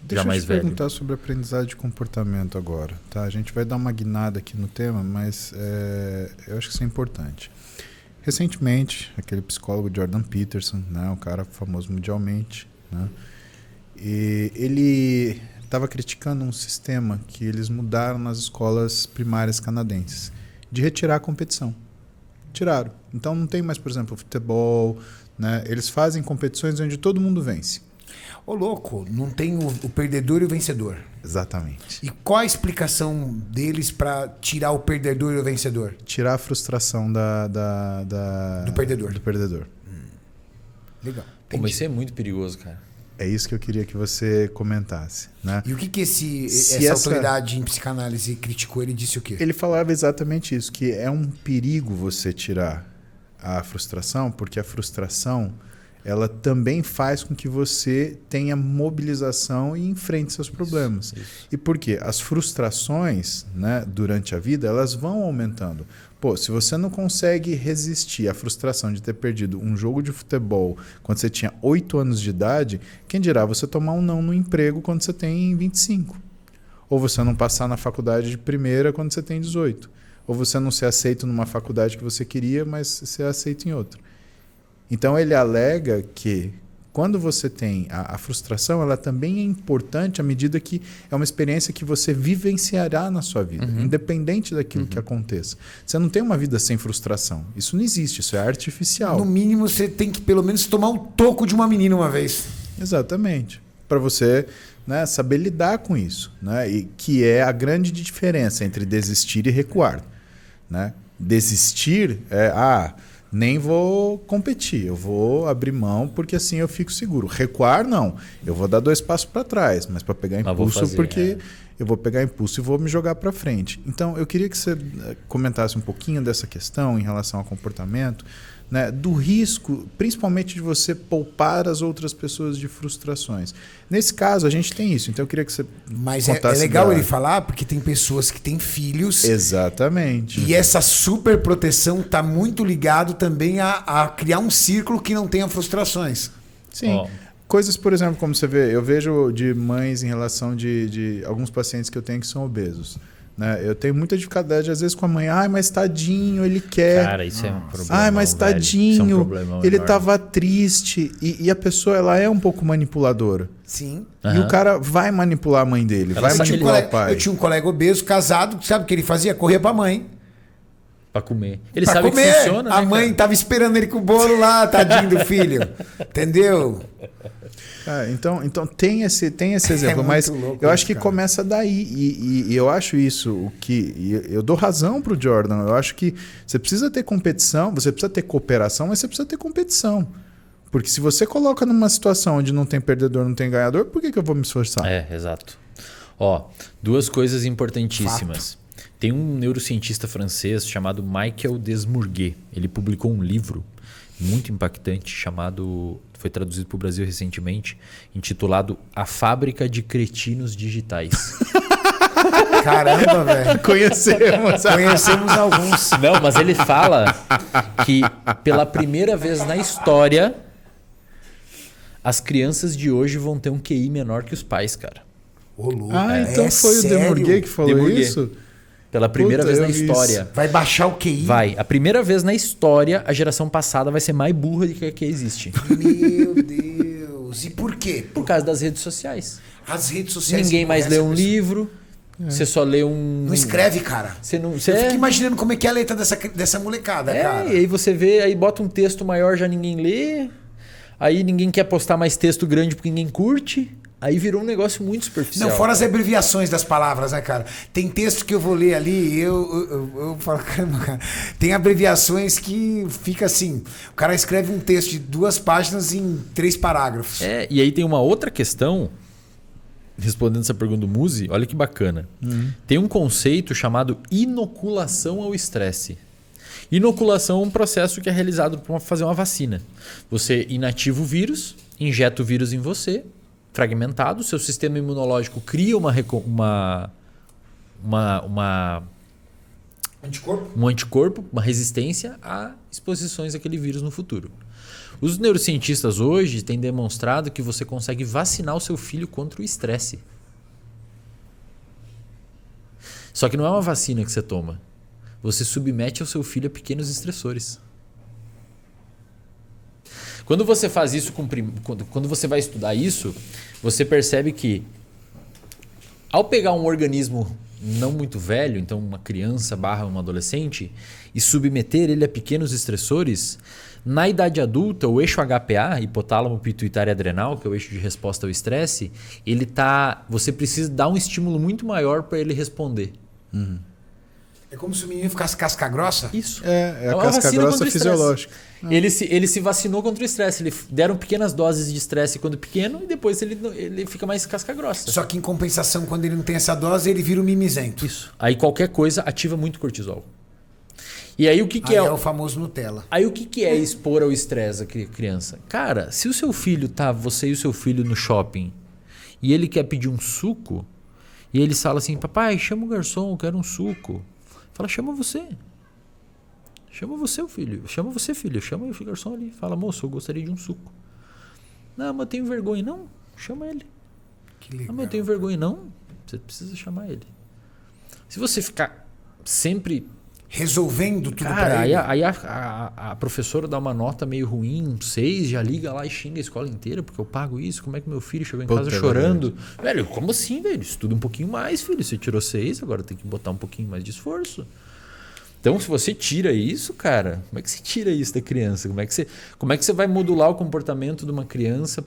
Deixa já mais eu te velho. perguntar sobre aprendizagem de comportamento agora. Tá? A gente vai dar uma guinada aqui no tema, mas eu acho que isso é importante. Recentemente, aquele psicólogo Jordan Peterson, né, um cara famoso mundialmente, né, e ele estava criticando um sistema que eles mudaram nas escolas primárias canadenses, de retirar a competição. Tiraram. Então não tem mais, por exemplo, futebol, né? Eles fazem competições onde todo mundo vence. Ô, louco, não tem o perdedor e o vencedor. Exatamente. E qual a explicação deles para tirar o perdedor e o vencedor? Tirar a frustração Do perdedor. Do perdedor. Legal. Pô, mas isso é muito perigoso, cara. É isso que eu queria que você comentasse, né? E o que essa autoridade em psicanálise criticou? Ele disse o quê? Ele falava exatamente isso, que é um perigo você tirar a frustração, porque a frustração ela também faz com que você tenha mobilização e enfrente seus problemas. Isso. E por quê? As frustrações, né, durante a vida, elas vão aumentando. Pô, se você não consegue resistir à frustração de ter perdido um jogo de futebol quando você tinha 8 anos de idade, quem dirá você tomar um não no emprego quando você tem 25? Ou você não passar na faculdade de primeira quando você tem 18? Ou você não ser aceito numa faculdade que você queria, mas ser aceito em outra? Então ele alega que quando você tem a frustração, ela também é importante à medida que é uma experiência que você vivenciará na sua vida, independente daquilo que aconteça. Você não tem uma vida sem frustração. Isso não existe, isso é artificial. No mínimo, você tem que pelo menos tomar um toco de uma menina uma vez. Exatamente. Para você, né, saber lidar com isso. Né? E que é a grande diferença entre desistir e recuar. Né? Desistir nem vou competir, eu vou abrir mão porque assim eu fico seguro. Recuar, não. Eu vou dar 2 passos para trás, mas para pegar impulso, porque eu vou pegar impulso e vou me jogar para frente. Então, eu queria que você comentasse um pouquinho dessa questão em relação ao comportamento, né, do risco, principalmente de você poupar as outras pessoas de frustrações. Nesse caso, a gente tem isso. Então, eu queria que você Mas é legal ele falar, porque tem pessoas que têm filhos. Exatamente. E essa super proteção está muito ligado também a criar um círculo que não tenha frustrações. Sim. Coisas, por exemplo, como você vê, eu vejo de mães em relação de alguns pacientes que eu tenho que são obesos. Né? Eu tenho muita dificuldade, às vezes, com a mãe. Ai, mas tadinho, ele quer. Cara, isso é um problema. Ai, mas tadinho, ele estava triste. E a pessoa, ela é um pouco manipuladora. Sim. E o cara vai manipular a mãe dele, vai manipular o pai. Eu tinha um colega obeso, casado, sabe o que ele fazia? Corria pra mãe. Pra comer. Ele sabe que funciona, né, a mãe tava esperando ele com o bolo lá, tadinho do filho. Entendeu? Então tem esse exemplo, mas eu acho que começa daí e eu acho isso eu dou razão pro Jordan. Eu acho que você precisa ter competição, você precisa ter cooperação, mas você precisa ter competição. Porque se você coloca numa situação onde não tem perdedor, não tem ganhador, por que eu vou me esforçar? Exato. 2 coisas importantíssimas. Fato. Tem um neurocientista francês chamado Michael Desmourguet. Ele publicou um livro muito impactante foi traduzido para o Brasil recentemente, intitulado A Fábrica de Cretinos Digitais. Caramba, velho. Conhecemos alguns. Não, mas ele fala que pela primeira vez na história as crianças de hoje vão ter um QI menor que os pais, cara. Ô, louco. Então foi sério? O Desmourguet que falou isso? Pela primeira vez na história. Vai baixar o QI? Vai. A primeira vez na história, a geração passada vai ser mais burra do que a que existe. Meu Deus. E por quê? Por causa das redes sociais. As redes sociais. Ninguém mais lê um livro. Você só lê um... Não escreve, cara. Eu fico imaginando como é que é a letra dessa molecada, cara. E aí você vê, aí bota um texto maior, já ninguém lê. Aí ninguém quer postar mais texto grande porque ninguém curte. Aí virou um negócio muito superficial. Não, fora as abreviações das palavras, né, cara? Tem texto que eu vou ler ali, eu falo, caramba, cara. Tem abreviações que fica assim. O cara escreve um texto de 2 páginas em 3 parágrafos. E aí tem uma outra questão, respondendo essa pergunta do Musi, olha que bacana. Tem um conceito chamado inoculação ao estresse. Inoculação é um processo que é realizado para fazer uma vacina. Você inativa o vírus, injeta o vírus em você, fragmentado, seu sistema imunológico cria uma Anticorpo? anticorpo, uma resistência a exposições àquele vírus no futuro. Os neurocientistas hoje têm demonstrado que você consegue vacinar o seu filho contra o estresse. Só que não é uma vacina que você toma. Você submete o seu filho a pequenos estressores. Quando você faz isso quando você vai estudar isso, você percebe que ao pegar um organismo não muito velho, então uma criança / um adolescente, e submeter ele a pequenos estressores, na idade adulta, o eixo HPA, hipotálamo pituitário adrenal, que é o eixo de resposta ao estresse, você precisa dar um estímulo muito maior para ele responder. É como se o menino ficasse casca grossa? Isso. É a casca grossa fisiológica. Ele se vacinou contra o estresse. Deram pequenas doses de estresse quando pequeno e depois ele fica mais casca grossa. Só que em compensação, quando ele não tem essa dose, ele vira um mimizento. Isso. Aí qualquer coisa ativa muito cortisol. E aí o que é o famoso Nutella. Aí o que é expor ao estresse a criança? Cara, se o seu filho você e o seu filho no shopping e ele quer pedir um suco e ele fala assim: papai, chama o garçom, eu quero um suco. Fala, chama você. Chama você, o filho. Chama você, filho. Chama o garçom ali. Fala, moço, eu gostaria de um suco. Não, mas eu tenho vergonha. Não, chama ele. Que legal. Não, mas eu tenho vergonha. Não, você precisa chamar ele. Se você ficar sempre resolvendo tudo cara, pra ele. Aí a professora dá uma nota meio ruim, um 6, já liga lá e xinga a escola inteira, porque eu pago isso, como é que meu filho chegou em casa chorando? Velho, como assim, velho? Estuda um pouquinho mais, filho. Você tirou 6, agora tem que botar um pouquinho mais de esforço. Então, se você tira isso, cara, como é que você tira isso da criança? Como é que você vai modular o comportamento de uma criança